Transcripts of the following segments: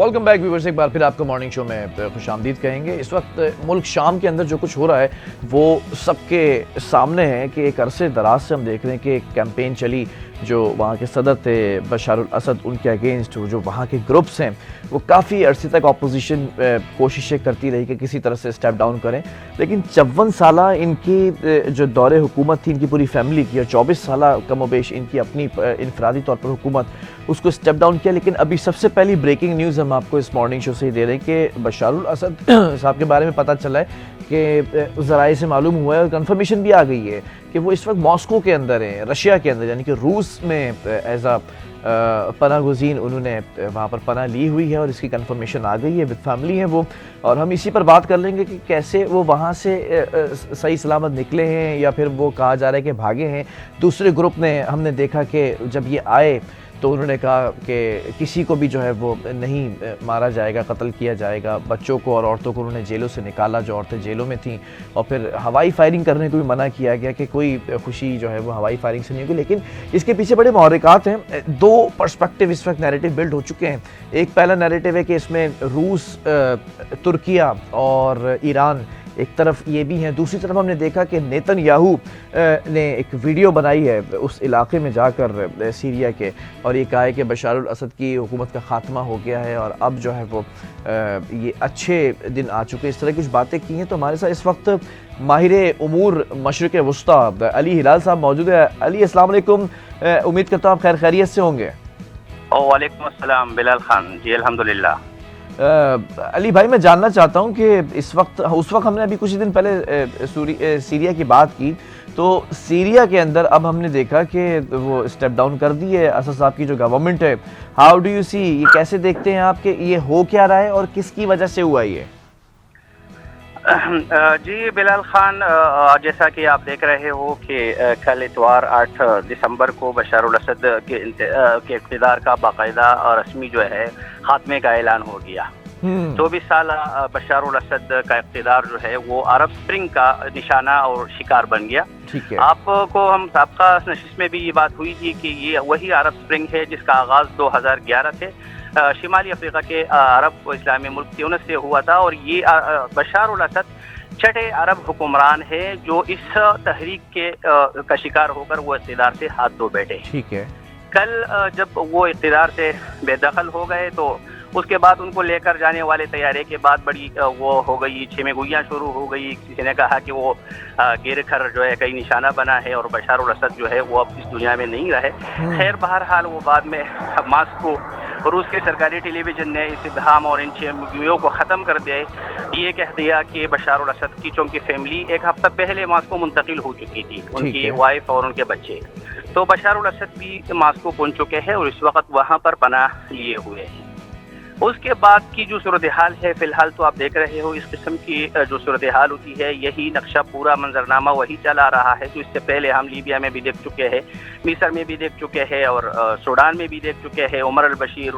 Welcome back viewers, एक बार फिर आपको मॉर्निंग शो में खुश आमदीद कहेंगे। इस वक्त मुल्क शाम के अंदर जो कुछ हो रहा है वो सबके सामने है कि एक अरसे दराज से हम देख रहे हैं कि एक कैंपेन चली जो वहाँ के सदर थे बशारुल असद, उनके अगेंस्ट जो वहाँ के ग्रुप्स हैं वो काफ़ी अरसे तक अपोजिशन कोशिशें करती रही कि किसी तरह से स्टेप डाउन करें, लेकिन 54 साल इनकी जो दौरे हुकूमत थी इनकी पूरी फैमिली की, और 24 साल कमोबेश इनकी अपनी इनफरादी तौर पर हुकूमत, उसको स्टेप डाउन किया। लेकिन अभी सबसे पहली ब्रेकिंग न्यूज़ हम आपको इस मॉर्निंग शो से ही दे रहे हैं कि बशारुल असद साहब के बारे में पता चला है कि ज़राए से मालूम हुआ है और कंफर्मेशन भी आ गई है कि वो इस वक्त मॉस्को के अंदर हैं, रशिया के अंदर, यानी कि रूस में एज आ पनाह गुज़ीन उन्होंने वहाँ पर पनाह ली हुई है और इसकी कंफर्मेशन आ गई है, विद फैमिली हैं वो। और हम इसी पर बात कर लेंगे कि कैसे वो वहाँ से सही सलामत निकले हैं या फिर वो कहा जा रहा है कि भागे हैं। दूसरे ग्रुप ने हमने देखा कि जब ये आए तो उन्होंने कहा कि किसी को भी जो है वो नहीं मारा जाएगा, कत्ल किया जाएगा, बच्चों को और औरतों को उन्होंने जेलों से निकाला जो औरतें जेलों में थीं, और फिर हवाई फायरिंग करने को भी मना किया गया कि कोई खुशी जो है वो हवाई फायरिंग से नहीं होगी। लेकिन इसके पीछे बड़े महरक़ात हैं। दो पर्सपेक्टिव इस वक्त नैरेटिव बिल्ड हो चुके हैं। एक पहला नैरेटिव है कि इसमें रूस, तुर्किया और ईरान एक तरफ ये भी हैं, दूसरी तरफ हमने देखा कि नेतन्याहू ने एक वीडियो बनाई है उस इलाके में जाकर सीरिया के, और ये कहा है कि बशारुल असद की हुकूमत का ख़ात्मा हो गया है और अब जो है वो ये अच्छे दिन आ चुके हैं। इस तरह की कुछ बातें की हैं। तो हमारे साथ इस वक्त माहिर उमूर मशरिक़ वस्ता अली हिलाल साहब मौजूद है। अली, अस्सलाम वालेकुम, उम्मीद करता हूँ आप खैर खैरियत से होंगे। वालेकुम अस्सलाम बिलाल खान जी, अल्हम्दुलिल्लाह। अली भाई, मैं जानना चाहता हूँ कि उस वक्त हमने अभी कुछ दिन पहले सीरिया की बात की, तो सीरिया के अंदर अब हमने देखा कि वो स्टेप डाउन कर दी है असद साहब की जो गवर्नमेंट है। हाउ डू यू सी, ये कैसे देखते हैं आप कि ये हो क्या रहा है और किसकी वजह से हुआ ये? जी बिलाल खान, जैसा कि आप देख रहे हो कि कल इतवार 8 दिसंबर को बशारुल असद के इक़्तिदार का बाकायदा और रस्मी जो है खात्मे का ऐलान हो गया। 24 साल बशारुल असद का इक़्तिदार जो है वो अरब स्प्रिंग का निशाना और शिकार बन गया। ठीक है। आपको हम साबका नशिस्त में भी ये बात हुई थी कि ये वही अरब स्प्रिंग है जिसका आगाज़ 2011 से शिमाली अफ्रीका के अरब इस्लामी मुल्क ट्यूनिस से हुआ था, और ये बशारुल असद छठे अरब हुक्मरान है जो इस तहरीक के का शिकार होकर वो इक़्तिदार से हाथ धो बैठे। ठीक है। कल जब वो इक़्तिदार से बेदखल हो गए तो उसके बाद उनको लेकर जाने वाले तैयारी के बाद बड़ी वो हो गई, छिमेगुइयाँ शुरू हो गई। किसी ने कहा कि वो गिर कर जो है कई निशाना बना है और बशारुल असद जो है वो अब इस दुनिया में नहीं रहे। खैर बहरहाल वो बाद में मॉस्को, रूस के सरकारी टेलीविज़न ने इस इब्हाम और इन छिमेगुइयों को ख़त्म कर दिया, ये कह दिया कि बशारुल असद की चूँकि फैमिली एक हफ्ता पहले मॉस्को मुंतकिल हो चुकी थी, उनकी वाइफ और उनके बच्चे, तो बशारुल असद भी मॉस्को पहुँच चुके हैं और इस वक्त वहाँ पर पनाह लिए हुए हैं। उसके बाद की जो सूरत हाल है फ़िलहाल तो आप देख रहे हो, इस किस्म की जो सूरत हाल होती है यही नक्शा पूरा मंजरनामा वही चला रहा है। तो इससे पहले हम लीबिया में भी देख चुके हैं, मिस्र में भी देख चुके हैं और सूडान में भी देख चुके हैं। उमर अल बशीर,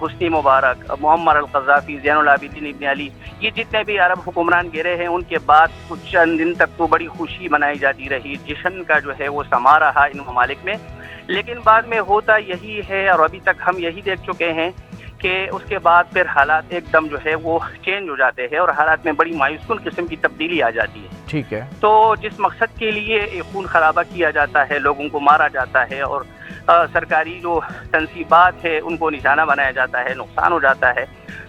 हुस्नी मुबारक, मुअम्मर अल क़ज़ाफ़ी, ज़ैनुल आबिदीन इब्न अली, ये जितने भी अरब हुक्मरान गिरे हैं उनके बाद कुछ चंद दिन तक तो बड़ी खुशी मनाई जाती रही, जश्न का जो है वो समा रहा इन ममालिक में। लेकिन बाद में होता यही है और अभी तक हम यही देख चुके हैं कि उसके बाद फिर हालात एकदम जो है वो चेंज हो जाते हैं और हालात में बड़ी मायूसकुन किस्म की तब्दीली आ जाती है। ठीक है। तो जिस मकसद के लिए खून खराबा किया जाता है, लोगों को मारा जाता है और सरकारी जो तनसीबात है उनको निशाना बनाया जाता है, नुकसान हो जाता है,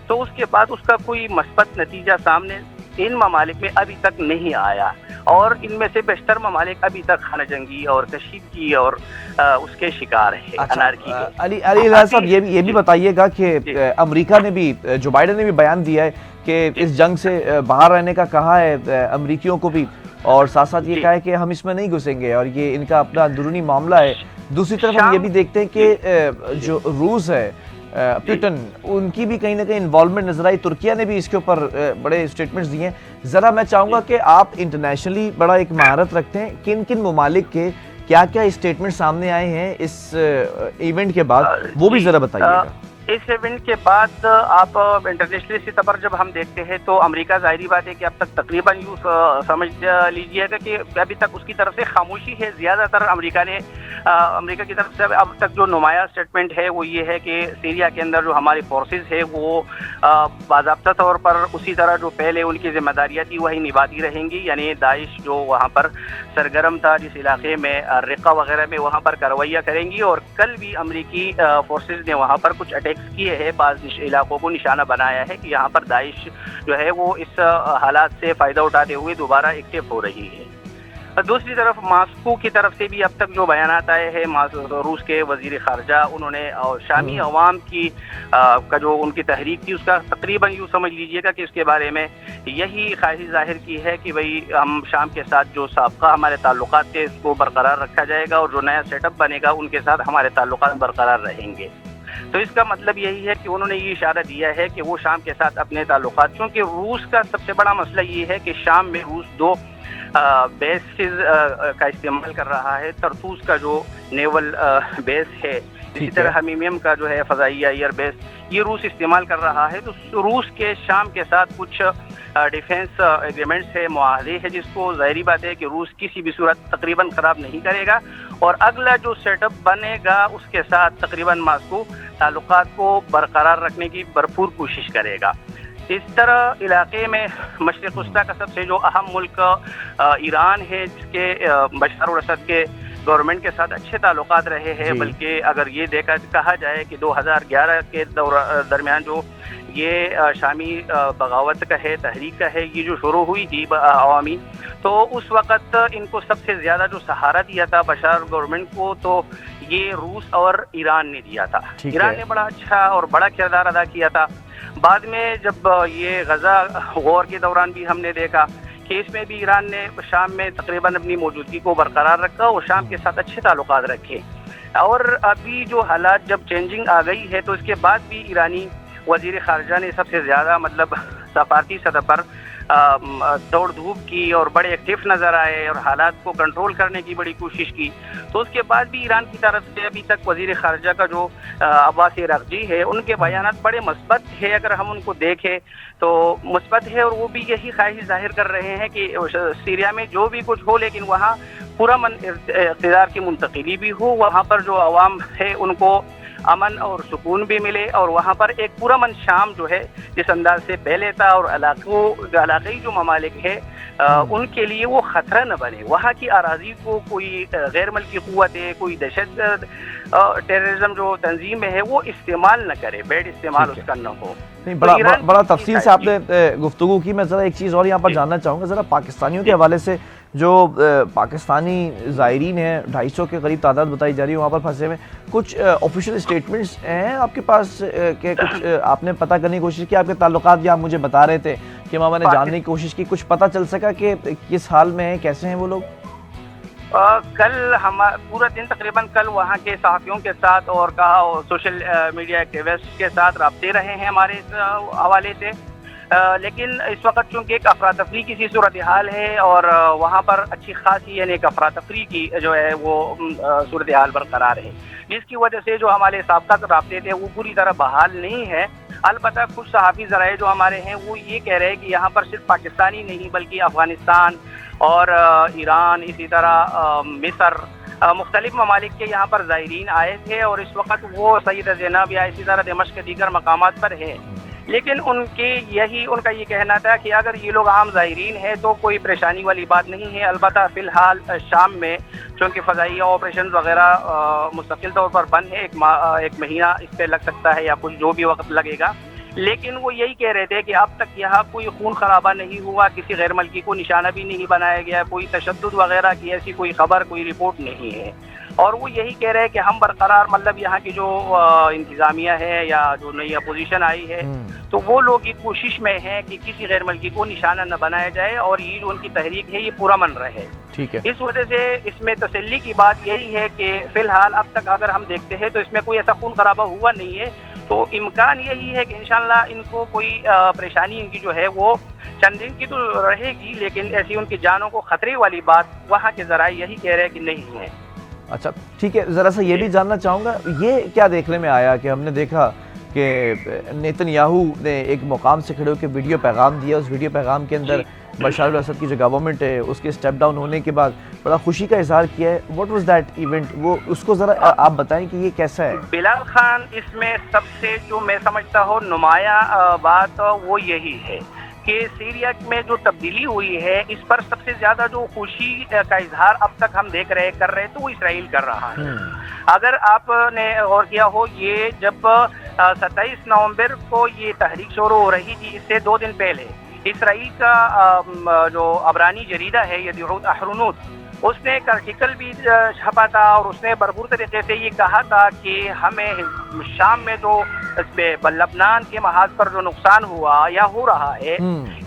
तो उसके बाद उसका कोई मस्बत नतीजा सामने इन ममालिक में अभी तक नहीं आया। और इनमें से बेशतर ममालिक अभी तक खाना जंगी और कशीफ की और उसके शिकार है। अच्छा, अनारकी अली साहब ये भी बताइएगा कि अमेरिका ने भी, जो बाइडन ने भी बयान दिया है कि इस जंग से बाहर रहने का कहा है अमेरिकियों को भी, और साथ साथ ये कहा है कि हम इसमें नहीं घुसेंगे और ये इनका अपना अंदरूनी मामला है। दूसरी तरफ हम ये भी देखते हैं कि जो रूस है, पुतिन, उनकी भी कहीं ना कहीं इन्वॉल्वमेंट नजर आई। तुर्किया ने भी इसके ऊपर बड़े स्टेटमेंट्स दिए हैं। ज़रा मैं चाहूँगा कि आप इंटरनेशनली बड़ा एक महारत रखते हैं, किन किन ममालिक के क्या क्या स्टेटमेंट सामने आए हैं इस इवेंट के बाद, वो भी ज़रा बताइएगा। इस इवेंट के बाद आप इंटरनेशनल स्तर पर जब हम देखते हैं तो अमेरिका ज़ाहिरी बात है कि अब तक तकरीबन यूँ समझ लीजिएगा कि अभी तक उसकी तरफ से खामोशी है। ज़्यादातर अमेरिका की तरफ से अब तक जो नुमाया स्टेटमेंट है वो ये है कि सीरिया के अंदर जो हमारी फोर्सेस है वो बाज़ाब्ता तौर पर उसी तरह जो पहले उनकी जिम्मेदारियाँ थी वही निभाती रहेंगी, यानी दाइश जो वहाँ पर सरगर्म था जिस इलाके में रिक्का वगैरह में वहाँ पर कार्रवाइयाँ करेंगी। और कल भी अमेरिकी फोर्सेस ने वहाँ पर कुछ अटैक्स किए हैं, बाज़ इलाकों को निशाना बनाया है कि यहाँ पर दाइश जो है वो इस हालात से फ़ायदा उठाते हुए दोबारा एक्टिव हो रही है। दूसरी तरफ मॉस्को की तरफ से भी अब तक जो बयानात आए हैं, रूस के वज़ीर ख़ारजा उन्होंने और शामी अवाम की का जो उनकी तहरीक थी उसका तकरीबन यूँ समझ लीजिएगा कि उसके बारे में यही ख्वाहिश ज़ाहिर की है कि भाई हम शाम के साथ जो साबका हमारे ताल्लुकात थे इसको बरकरार रखा जाएगा और जो नया सेटअप बनेगा उनके साथ हमारे ताल्लुकात बरकरार रहेंगे। तो इसका मतलब यही है कि उन्होंने ये इशारा दिया है कि वो शाम के साथ अपने ताल्लुकात, क्योंकि रूस का सबसे बड़ा मसला ये है कि शाम में रूस दो बेसिस का इस्तेमाल कर रहा है। तरतूस का जो नेवल बेस है, इसी तरह हमीमियम का जो है फ़ज़ाइया एयर बेस, ये रूस इस्तेमाल कर रहा है। तो रूस के शाम के साथ कुछ डिफेंस एग्रीमेंट्स है, मुआहदे है, जिसको ज़ाहिरी बात है कि रूस किसी भी सूरत तकरीबन ख़राब नहीं करेगा और अगला जो सेटअप बनेगा उसके साथ तकरीबन मॉस्को ताल्लुकात को बरकरार रखने की भरपूर कोशिश करेगा। इस तरह इलाके में मशरिक़ वस्ता का सबसे जो अहम मुल्क ईरान है, जिसके बशर अल असद के गवर्नमेंट के साथ अच्छे ताल्लुकात रहे हैं, बल्कि अगर ये कहा जाए कि 2011 के दरमियान जो ये शामी बगावत का है, तहरीक का है, ये जो शुरू हुई थी अवामी, तो उस वक़्त इनको सबसे ज़्यादा जो सहारा दिया था बशर गवर्नमेंट को तो ये रूस और ईरान ने दिया था। ईरान ने बड़ा अच्छा और बड़ा किरदार अदा किया था। बाद में जब ये गज़ा वॉर के दौरान भी हमने देखा कि इसमें भी ईरान ने शाम में तकरीबन अपनी मौजूदगी को बरकरार रखा और शाम के साथ अच्छे ताल्लुकात रखे। और अभी जो हालात जब चेंजिंग आ गई है तो इसके बाद भी ईरानी वज़ीर ख़ारजा ने सबसे ज़्यादा मतलब सफारती सतह पर दौड़ धूप की और बड़े एक्टिव नज़र आए और हालात को कंट्रोल करने की बड़ी कोशिश की। तो उसके बाद भी ईरान की तरफ से अभी तक वज़ीर ख़ारजा का जो अब्बास अराग़ची है, उनके बयानात बड़े मुस्बत है। अगर हम उनको देखें तो मुस्बत है और वो भी यही ख्वाहिश ज़ाहिर कर रहे हैं कि सीरिया में जो भी कुछ हो लेकिन वहाँ पुरअमन इक़्तिदार की मुंतक़िली भी हो, वहाँ पर जो अवाम है उनको अमन और सुकून भी मिले और वहाँ पर एक पुरअमन शाम जो है जिस अंदाज से पहले था और इलाक़ाई जो ममालिक है उनके लिए वो ख़तरा न बने। वहाँ की अराज़ी को कोई गैर मुल्की क़ुव्वतें, कोई दहशत टेररिज्म जो तंजीम है वो इस्तेमाल न करे, बैड इस्तेमाल उसका न हो। नहीं, बड़ा तफसील से आपने गुफ्तगू की। मैं ज़रा एक चीज़ और यहाँ पर जानना चाहूँगा, ज़रा पाकिस्तानियों के हवाले से जो पाकिस्तानी ज़ायरीन हैं 250 के करीब तादाद बताई जा रही है वहाँ पर फंसे हुए, कुछ ऑफिशियल स्टेटमेंट्स हैं आपके पास कि कुछ आपने पता करने की कोशिश की? आपके ताल्लुकात या आप मुझे बता रहे थे कि मैंने जानने की कोशिश की, कुछ पता चल सका कि किस हाल में है, कैसे हैं वो लोग? कल हम पूरा दिन तकरीबन कल वहाँ के सहाफ़ियों के साथ और सोशल मीडिया एक्टिविस्ट के साथ रब्ते रहे हैं हमारे इस हवाले से। लेकिन इस वक्त चूँकि एक अफरा तफरी की सी सूरत हाल है और वहाँ पर अच्छी खासी यानी एक अफरा तफरी की जो है वो सूरत हाल बरकरार है, जिसकी वजह से जो हमारे साबका राब्ते थे वो पूरी तरह बहाल नहीं है। अलबत्ता कुछ सहाफ़ी ज़राए जो हमारे हैं वो ये कह रहे हैं कि यहाँ पर सिर्फ पाकिस्तानी नहीं बल्कि अफ़गानिस्तान और ईरान, इसी तरह मिस्र, मुख्तलिफ ममालिक के यहाँ पर ज़ायरीन आए थे और इस वक्त वो सईद ज़ैनब या इसी तरह दमिश्क के दीगर मकामात पर है। लेकिन उनका ये कहना था कि अगर ये लोग आम ज़ायरीन हैं तो कोई परेशानी वाली बात नहीं है। अलबत्ता फ़िलहाल शाम में चूँकि फ़ज़ाइया ऑपरेशन वगैरह मुस्तकिल तौर पर बंद है, एक महीना इस पर लग सकता है या कुछ जो भी वक्त लगेगा, लेकिन वो यही कह रहे थे कि अब तक यहाँ कोई खून खराबा नहीं हुआ, किसी गैर मुल्की को निशाना भी नहीं बनाया गया, कोई तशद्दुद वगैरह की ऐसी कोई खबर, कोई रिपोर्ट नहीं है। और वो यही कह रहे हैं कि हम बरकरार मतलब यहाँ की जो इंतज़ामिया है या जो नई अपोजिशन आई है तो वो लोग ये कोशिश में हैं कि किसी गैर मुल्की को निशाना न बनाया जाए और ये जो उनकी तहरीक है ये पूरा मन रहे। ठीक है। इस वजह से इसमें तसल्ली की बात यही है कि फ़िलहाल अब तक अगर हम देखते हैं तो इसमें कोई ऐसा खून खराबा हुआ नहीं है, तो इम्कान यही है कि इंशाअल्लाह इनको कोई परेशानी इनकी जो है वो चंद दिन की तो रहेगी, लेकिन ऐसी उनकी जानों को ख़तरे वाली बात वहाँ के ज़राए यही कह रहे हैं कि नहीं है। अच्छा ठीक है, ज़रा सा ये भी जानना चाहूँगा, ये क्या देखने में आया कि हमने देखा کہ نیتن-یاہو نے ایک مقام سے کھڑے ہو کے ویڈیو پیغام دیا. اس ویڈیو پیغام کے اندر بشار الاسد کی جو گورنمنٹ ہے اس کے اسٹیپ ڈاؤن ہونے کے بعد بڑا خوشی کا اظہار کیا ہے. What was that event? وہ اس کو ذرا آپ بتائیں کہ یہ کیسا ہے. بلال خان اس میں سب سے جو میں سمجھتا ہوں نمایاں بات وہ یہی ہے کہ سیریا میں جو تبدیلی ہوئی ہے اس پر سب سے زیادہ جو خوشی کا اظہار اب تک ہم کر رہے تو وہ اسرائیل کر رہا ہے. اگر آپ نے غور کیا ہو یہ جب 27 نومبر کو یہ تحریک شروع ہو رہی تھی اس سے 2 دن پہلے اسرائیل کا جو عبرانی جریدہ ہے یدیعوت احرونوت اس نے ایک آرٹیکل بھی چھپا تھا اور اس نے بھرپور طریقے سے یہ کہا تھا کہ ہمیں شام میں جو لبنان کے محاذ پر جو نقصان ہوا یا ہو رہا ہے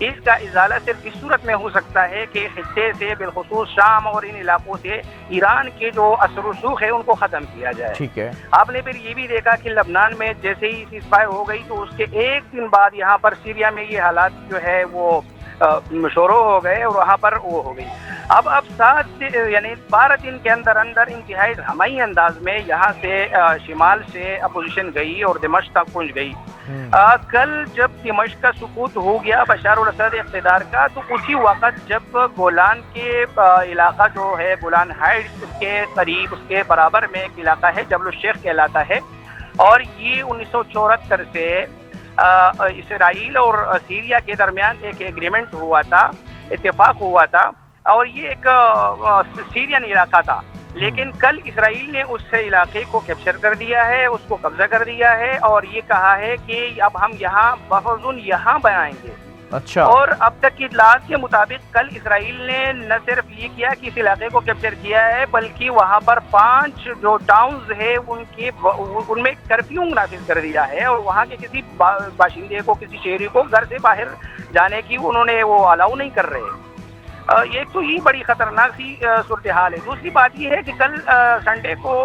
اس کا ازالہ صرف اس صورت میں ہو سکتا ہے کہ خطے سے بالخصوص شام اور ان علاقوں سے ایران کے جو اثر و رسوخ ہے ان کو ختم کیا جائے. ٹھیک ہے. آپ نے پھر یہ بھی دیکھا کہ لبنان میں جیسے ہی سیز فائر ہو گئی تو اس کے 1 دن بعد یہاں پر سیریا میں یہ حالات جو ہے وہ شروع ہو گئے اور وہاں پر وہ ہو گئی. اب 7 یعنی 12 دن کے اندر انتہائی ہمائی انداز میں یہاں سے شمال سے اپوزیشن گئی اور دمشق تک پہنچ گئی. کل جب دمشق کا سقوط ہو گیا بشار الاسد اقتدار کا تو اسی وقت جب گولان کے علاقہ جو ہے گولان ہائٹس اس کے قریب اس کے برابر میں ایک علاقہ ہے جبل الشیخ کہلاتا ہے اور یہ 1974 سے اسرائیل اور سیریا کے درمیان ایک ایگریمنٹ ہوا تھا, اتفاق ہوا تھا اور یہ ایک سیرین علاقہ تھا. لیکن کل اسرائیل نے اس علاقے کو کیپچر کر دیا ہے, اس کو قبضہ کر دیا ہے اور یہ کہا ہے کہ اب ہم یہاں بفرزون یہاں بنائیں گے. اچھا. اور اب تک کی اطلاعات کے مطابق کل اسرائیل نے نہ صرف یہ کیا کہ اس علاقے کو کیپچر کیا ہے بلکہ وہاں پر 5 جو ٹاؤنز ہے ان میں کرفیو نافذ کر دیا ہے اور وہاں کے کسی باشندے کو کسی شہری کو گھر سے باہر جانے کی انہوں نے وہ الاؤ نہیں کر رہے. ایک تو یہ بڑی خطرناک سی صورتحال ہے. دوسری بات یہ ہے کہ کل سنڈے کو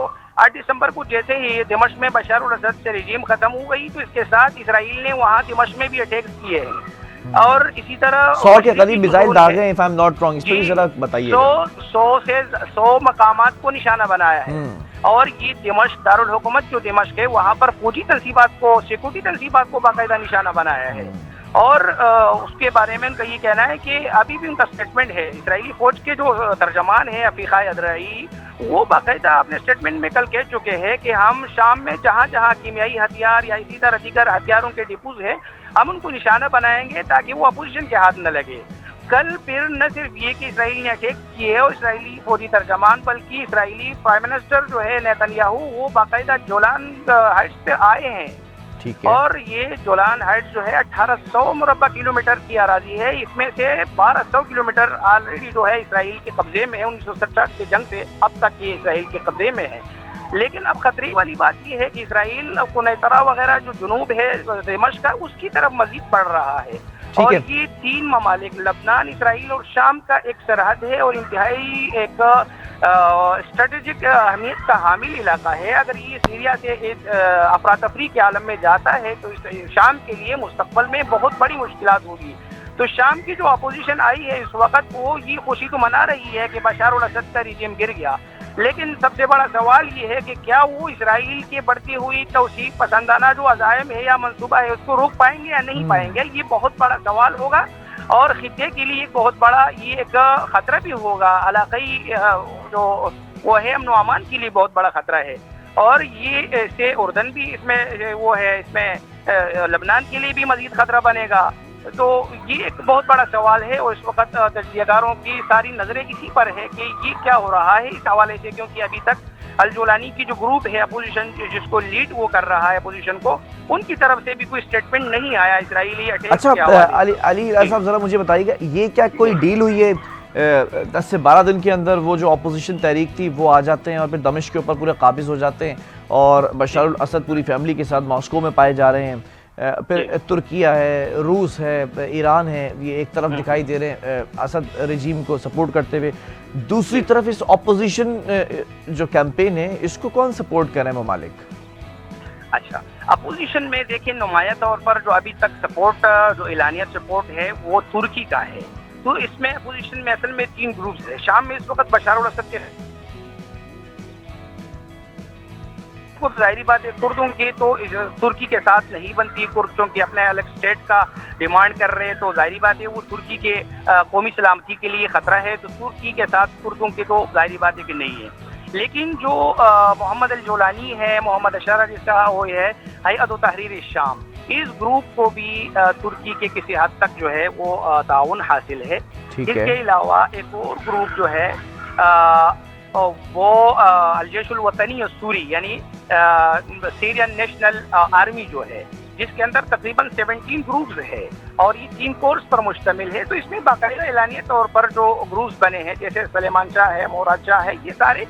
8 دسمبر کو جیسے ہی دمشق میں بشار الاسد سے رجیم ختم ہو گئی تو اس کے ساتھ اسرائیل نے وہاں دمشق میں بھی اٹیک کیے ہیں اور اسی طرح 100 کے قریب میزائل داغے ہیں if I'm not wrong. اس پہ ذرا بتائیے. 100 مقامات کو نشانہ بنایا ہے اور یہ دمشق دارالحکومت جو دمشق ہے وہاں پر فوجی تنصیبات کو سیکورٹی تنصیبات کو باقاعدہ نشانہ بنایا ہے. اور اس کے بارے میں ان کا یہ کہنا ہے کہ ابھی بھی ان کا اسٹیٹمنٹ ہے. اسرائیلی فوج کے جو ترجمان ہیں عفیقہ ادرائی وہ باقاعدہ اپنے اسٹیٹمنٹ میں کل کہہ چکے ہیں کہ ہم شام میں جہاں جہاں کیمیائی ہتھیار یا اسی طرح دیگر ہتھیاروں کے ڈپوز ہیں ہم ان کو نشانہ بنائیں گے تاکہ وہ اپوزیشن کے ہاتھ نہ لگے. کل پھر نہ صرف یہ کہ اسرائیل نے اٹیک کیے اور اسرائیلی فوجی ترجمان بلکہ اسرائیلی پرائم منسٹر جو ہے نیتن-یاہو وہ باقاعدہ جولان ہائٹس پہ آئے ہیں. اور یہ جولان ہائٹس جو ہے 1800 مربع کلومیٹر کی اراضی ہے. اس میں سے 1200 کلومیٹر آلریڈی جو ہے اسرائیل کے قبضے میں ہے. 1967 کے جنگ سے اب تک یہ اسرائیل کے قبضے میں ہے. لیکن اب خطرے والی بات یہ ہے کہ اسرائیل قنیطرہ وغیرہ جو جنوب ہے دمشق کا اس کی طرف مزید بڑھ رہا ہے. اور یہ 3 ممالک لبنان اسرائیل اور شام کا ایک سرحد ہے اور انتہائی ایک اسٹریٹجک اہمیت کا حامل علاقہ ہے. اگر یہ سیریا سے افراتفری کے عالم میں جاتا ہے تو شام کے لیے مستقبل میں بہت بڑی مشکلات ہوگی. تو شام کی جو اپوزیشن آئی ہے اس وقت وہ یہ خوشی تو منا رہی ہے کہ بشار الاسد کا رجیم گر گیا, لیکن سب سے بڑا سوال یہ ہے کہ کیا وہ اسرائیل کے بڑھتی ہوئی توسیع پسندانہ جو عزائم ہے یا منصوبہ ہے اس کو روک پائیں گے یا نہیں پائیں گے. یہ بہت بڑا سوال ہوگا اور خطے کے لیے بہت بڑا یہ ایک خطرہ بھی ہوگا. علاقائی جو وہ ہے امن و امان کے لیے بہت بڑا خطرہ ہے. اور یہ سے اردن بھی اس میں وہ ہے, اس میں لبنان کے لیے بھی مزید خطرہ بنے گا. تو یہ ایک بہت بڑا سوال ہے اور اس وقت تجزیہ کاروں کی ساری نظریں اسی پر ہے کہ یہ کیا ہو رہا ہے اس حوالے سے, کیونکہ ابھی تک الجولانی کی جو گروپ ہے اپوزیشن جس کو لیڈ وہ کر رہا ہے اپوزیشن کو, ان کی طرف سے بھی کوئی اسٹیٹمنٹ نہیں آیا اسرائیلی اٹیک کے حوالے سے. اچھا علی صاحب ذرا مجھے بتائیے گا یہ کیا کوئی ڈیل ہوئی ہے 10 سے 12 دن کے اندر وہ جو اپوزیشن تحریک تھی وہ آ جاتے ہیں اور پھر دمشق کے اوپر پورے قابض ہو جاتے ہیں اور بشار الاسد پوری فیملی کے ساتھ ماسکو میں پائے جا رہے ہیں. پھر ترکیہ ہے, روس ہے, ایران ہے, یہ ایک طرف دکھائی دے رہے ہیں اسد رجیم کو سپورٹ کرتے ہوئے. دوسری طرف اس اپوزیشن جو کیمپین ہے اس کو کون سپورٹ کر رہے ہیں ممالک؟ اچھا, اپوزیشن میں دیکھیں نمایاں طور پر جو ابھی تک سپورٹ جو اعلانیہ سپورٹ ہے وہ ترکی کا ہے. تو اس میں اپوزیشن میں اصل میں 3 گروپس ہیں. شام میں اس وقت بشار الاسد کے کو ظاہری بات ہے کردوں کی تو ترکی کے ساتھ نہیں بنتی. کرد چونکہ اپنے الگ اسٹیٹ کا ڈیمانڈ کر رہے ہیں تو ظاہری بات ہے وہ ترکی کے قومی سلامتی کے لیے خطرہ ہے, تو ترکی کے ساتھ کردوں کی تو ظاہری بات ہے کہ نہیں ہے. لیکن جو محمد الجولانی ہے, محمد اشرف جس کا وہ ہے ہیئت تحریر الشام, اس گروپ کو بھی ترکی کے کسی حد تک جو ہے وہ تعاون حاصل ہے. اس کے علاوہ ایک اور گروپ جو ہے وہ الجیش الوطنی السوری یعنی سیرین نیشنل آرمی جو ہے, جس کے اندر تقریباً 17 گروپز ہے اور یہ 3 کورس پر مشتمل ہے. تو اس میں باقاعدہ اعلانیہ طور پر جو گروپس بنے ہیں جیسے سلیمان شاہ ہے, مراد شاہ ہے, یہ سارے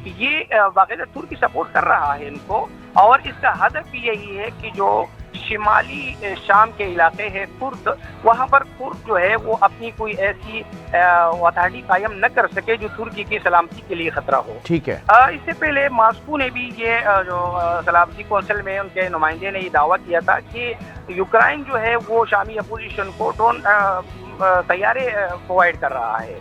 یہ باقاعدہ ترکی سپورٹ کر رہا ہے ان کو, اور اس کا ہدف بھی یہی ہے کہ جو شمالی شام کے علاقے ہیں کرد, وہاں پر کرد جو ہے وہ اپنی کوئی ایسی اتھارٹی قائم نہ کر سکے جو ترکی کی سلامتی کے لیے خطرہ ہو. ٹھیک ہے. اس سے پہلے ماسکو نے بھی یہ جو سلامتی کونسل میں ان کے نمائندے نے یہ دعویٰ کیا تھا کہ یوکرائن جو ہے وہ شامی اپوزیشن کو ڈرون طیارے پرووائڈ کر رہا ہے,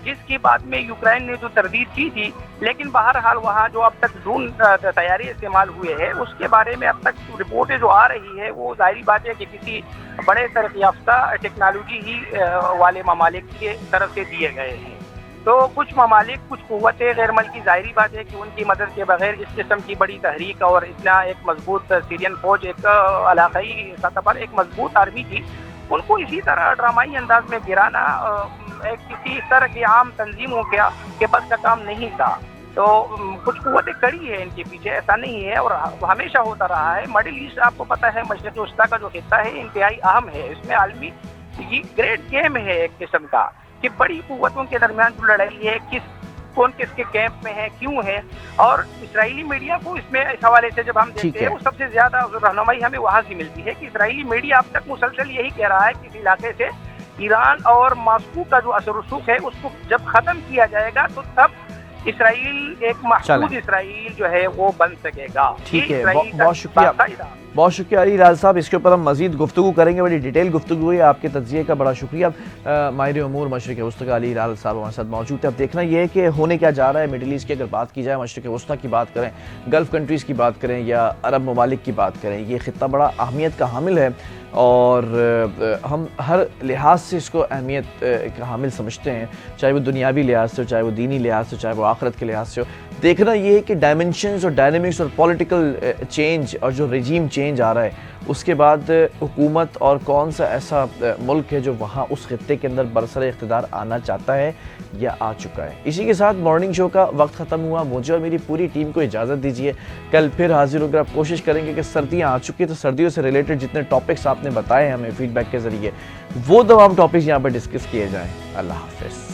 جس کی بات میں یوکرائن نے جو تردید کی تھی. لیکن بہرحال وہااں جو اب تک ڈرون طیارے استعمال ہوئے ہیں اس کے بارے میں اب تک رپورٹیں جو آ رہی ہے وہ ظاہری بات ہے کہ کسی بڑے ترقی یافتہ ٹیکنالوجی ہی والے ممالک کی طرف سے دیے گئے ہیں. تو کچھ ممالک, کچھ قوتیں غیر ملکی, ظاہری بات ہے کہ ان کی مدد کے بغیر اس قسم کی بڑی تحریک اور اتنا ایک مضبوط سیرین فوج, ایک علاقائی سطح پر ایک مضبوط آرمی تھی, ان کو اسی طرح ڈرامائی انداز میں گرانا کسی طرح کی عام تنظیموں کے بس کا کام نہیں تھا. تو کچھ قوتیں کڑی ہے ان کے پیچھے, ایسا نہیں ہے, اور ہمیشہ ہوتا رہا ہے. مڈل ایسٹ آپ کو پتہ ہے مشرق وسطیٰ کا جو خطہ ہے انتہائی اہم ہے, اس میں عالمی یہ گریٹ گیم ہے ایک قسم کا کہ بڑی قوتوں کے درمیان جو لڑائی ہے کون کس کے کیمپ میں ہے, کیوں ہے. اور اسرائیلی میڈیا کو اس میں اس حوالے سے جب ہم دیکھتے ہیں وہ سب سے زیادہ رہنمائی ہمیں وہاں سے ملتی ہے کہ اسرائیلی میڈیا اب تک مسلسل یہی کہہ رہا ہے کہ اس علاقے سے ایران اور ماسکو کا جو اثر رسوخ ہے اس کو جب ختم کیا جائے گا تو تب اسرائیل ایک محفوظ اسرائیل جو ہے وہ بن سکے گا. ٹھیک ہے, بہت شکریہ, بہت شکریہ علی راز صاحب. اس کے اوپر ہم مزید گفتگو کریں گے, بڑی ڈیٹیل گفتگو ہوئی, آپ کے تجزیے کا بڑا شکریہ. ماہر امور مشرق وسطیٰ علی راز صاحب ہمارے ساتھ موجود ہے. اب دیکھنا یہ ہے کہ ہونے کیا جا رہا ہے مڈل ایسٹ کی. اگر بات کی جائے مشرق وسطیٰ کی بات کریں, گلف کنٹریز کی بات کریں یا عرب ممالک کی بات کریں, یہ خطہ بڑا اہمیت کا حامل ہے اور ہم ہر لحاظ سے اس کو اہمیت کا حامل سمجھتے ہیں, چاہے وہ دنیاوی لحاظ سے ہو, چاہے وہ دینی لحاظ سے ہو, چاہے وہ آخرت کے لحاظ سے ہو. دیکھنا یہ ہے کہ ڈائمنشنز اور ڈائنمکس اور پولیٹیکل چینج اور جو رجیم چینج آ رہا ہے اس کے بعد حکومت اور کون سا ایسا ملک ہے جو وہاں اس خطے کے اندر برسر اقتدار آنا چاہتا ہے یا آ چکا ہے. اسی کے ساتھ مارننگ شو کا وقت ختم ہوا. مجھے اور میری پوری ٹیم کو اجازت دیجیے, کل پھر حاضر ہو کر آپ کوشش کریں گے کہ سردیاں آ چکی ہیں تو سردیوں سے ریلیٹڈ جتنے ٹاپکس آپ نے بتائے ہمیں فیڈ بیک کے ذریعے وہ تمام ٹاپکس یہاں پر ڈسکس کیے جائیں. اللہ حافظ.